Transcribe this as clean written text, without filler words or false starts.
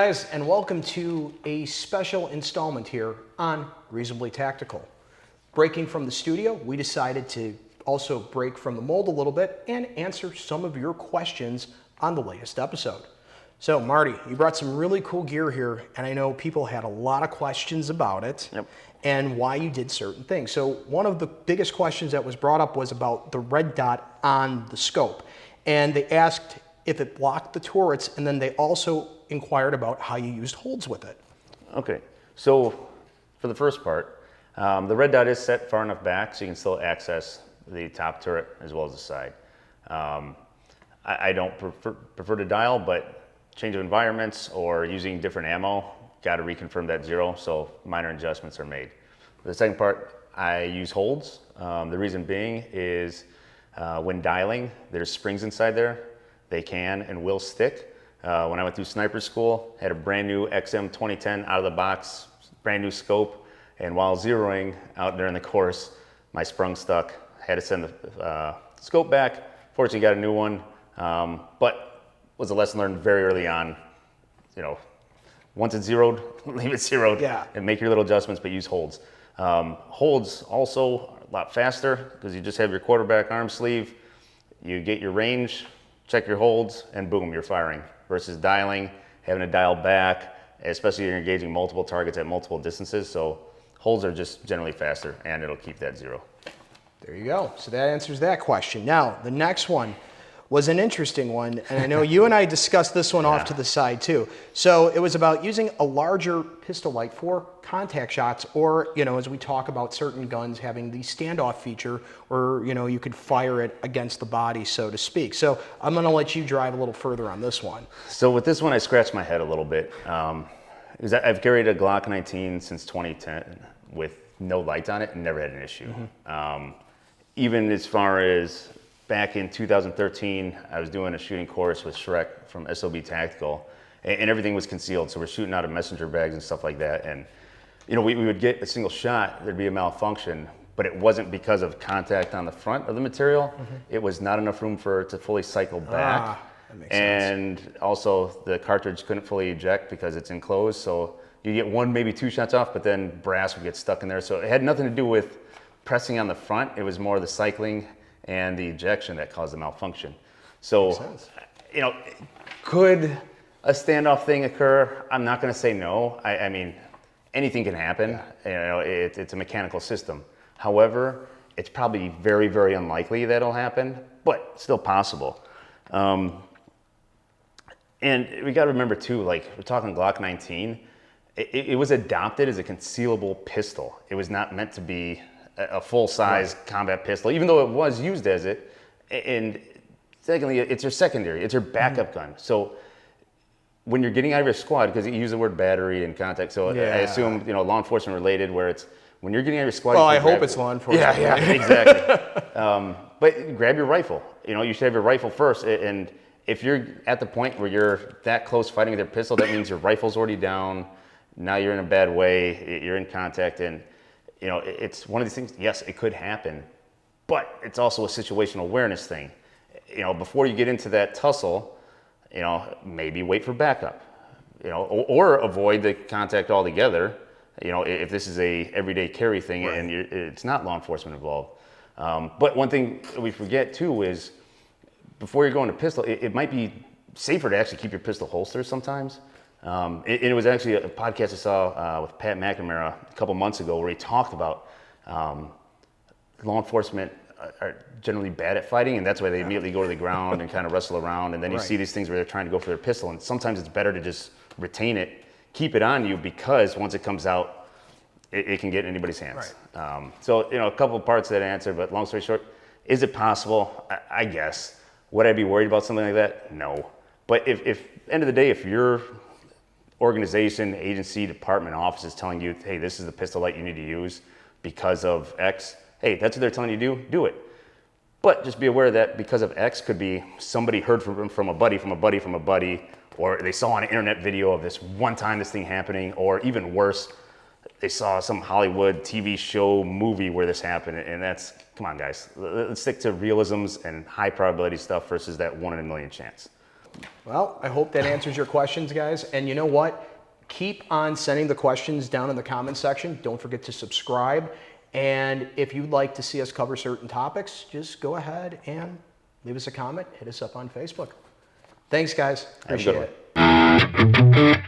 guys, and welcome to a special installment here on Reasonably Tactical. Breaking from the studio, we decided to also break from the mold a little bit and answer some of your questions on the latest episode. So Marty, you brought some really cool gear here, and I know people had a lot of questions about it and why you did certain things. So one of the biggest questions that was brought up was about the red dot on the scope. And they asked if it blocked the turrets, and then they also inquired about how you used holds with it. Okay, so for the first part, the red dot is set far enough back so you can still access the top turret as well as the side. I don't prefer to dial, but change of environments or using different ammo, got to reconfirm that 0, so minor adjustments are made. For the second part, I use holds. The reason being is when dialing, there's springs inside there. They can and will stick. When I went through sniper school, had a brand new XM 2010 out of the box, brand new scope, and while zeroing out during the course, my sprung stuck. Had to send the scope back. Fortunately, got a new one, but was a lesson learned very early on. You know, once it's zeroed, leave it zeroed, and make your little adjustments, but use holds. Holds also a lot faster because you just have your quarterback arm sleeve. You get your range, check your holds, and boom, you're firing. Versus dialing, having to dial back, especially if you're engaging multiple targets at multiple distances. So holds are just generally faster, and it'll keep that 0. There you go. So that answers that question. Now, the next one was an interesting one, and I know you and I discussed this one off to the side too. So it was about using a larger pistol light for contact shots, or, you know, as we talk about certain guns having the standoff feature where, you know, you could fire it against the body, so to speak. So I'm going to let you drive a little further on this one. So with this one, I scratched my head a little bit. Because I've carried a Glock 19 since 2010 with no lights on it and never had an issue. Even as far as back in 2013, I was doing a shooting course with Shrek from SOB Tactical, and everything was concealed. So we're shooting out of messenger bags and stuff like that. And, you know, we would get a single shot, there'd be a malfunction, but it wasn't because of contact on the front of the material. It was not enough room for it to fully cycle back. That makes sense. And also the cartridge couldn't fully eject because it's enclosed. So you get 1, maybe 2 shots off, but then brass would get stuck in there. So it had nothing to do with pressing on the front. It was more the cycling and the ejection that caused the malfunction. So, you know, could a standoff thing occur? I'm not going to say no. I mean, anything can happen. You know, it's a mechanical system. However, it's probably very, very unlikely that'll happen, but still possible. And we got to remember too, like we're talking Glock 19, it was adopted as a concealable pistol. It was not meant to be a full-size combat pistol, even though it was used as it. And secondly, it's your secondary, it's your backup gun. So when you're getting out of your squad, because you use the word battery and contact, so I assume, you know, law enforcement related, where it's when you're getting out of your squad. Well, I hope it's law enforcement. Yeah, exactly. But grab your rifle. You know, you should have your rifle first. And if you're at the point where you're that close fighting with your pistol, that means your rifle's already down. Now you're in a bad way. You're in contact, and you know, it's one of these things. Yes, it could happen, but it's also a situational awareness thing. You know, before you get into that tussle, you know, maybe wait for backup. You know, or avoid the contact altogether. You know, if this is a everyday carry thing and it's not law enforcement involved. But one thing we forget too is before you're going to pistol, it might be safer to actually keep your pistol holster sometimes. It was actually a podcast I saw with Pat McNamara a couple months ago where he talked about law enforcement are generally bad at fighting, and that's why they immediately go to the ground and kind of wrestle around, and then you see these things where they're trying to go for their pistol, and sometimes it's better to just retain it, keep it on you, because once it comes out, it can get in anybody's hands. So, you know, a couple of parts of that answer, but long story short, is it possible? I guess. Would I be worried about something like that? No. But if end of the day, if your organization, agency, department, office is telling you, hey, this is the pistol light you need to use because of X, hey, that's what they're telling you to do, do it. But just be aware that because of X could be somebody heard from a buddy, from a buddy, from a buddy, or they saw an internet video of this one time this thing happening, or even worse, they saw some Hollywood TV show, movie where this happened, and that's, come on guys, let's stick to realisms and high probability stuff versus that 1 in a million chance. Well, I hope that answers your questions, guys. And you know what? Keep on sending the questions down in the comment section. Don't forget to subscribe. And if you'd like to see us cover certain topics, just go ahead and leave us a comment. Hit us up on Facebook. Thanks, guys. Have a good Appreciate it.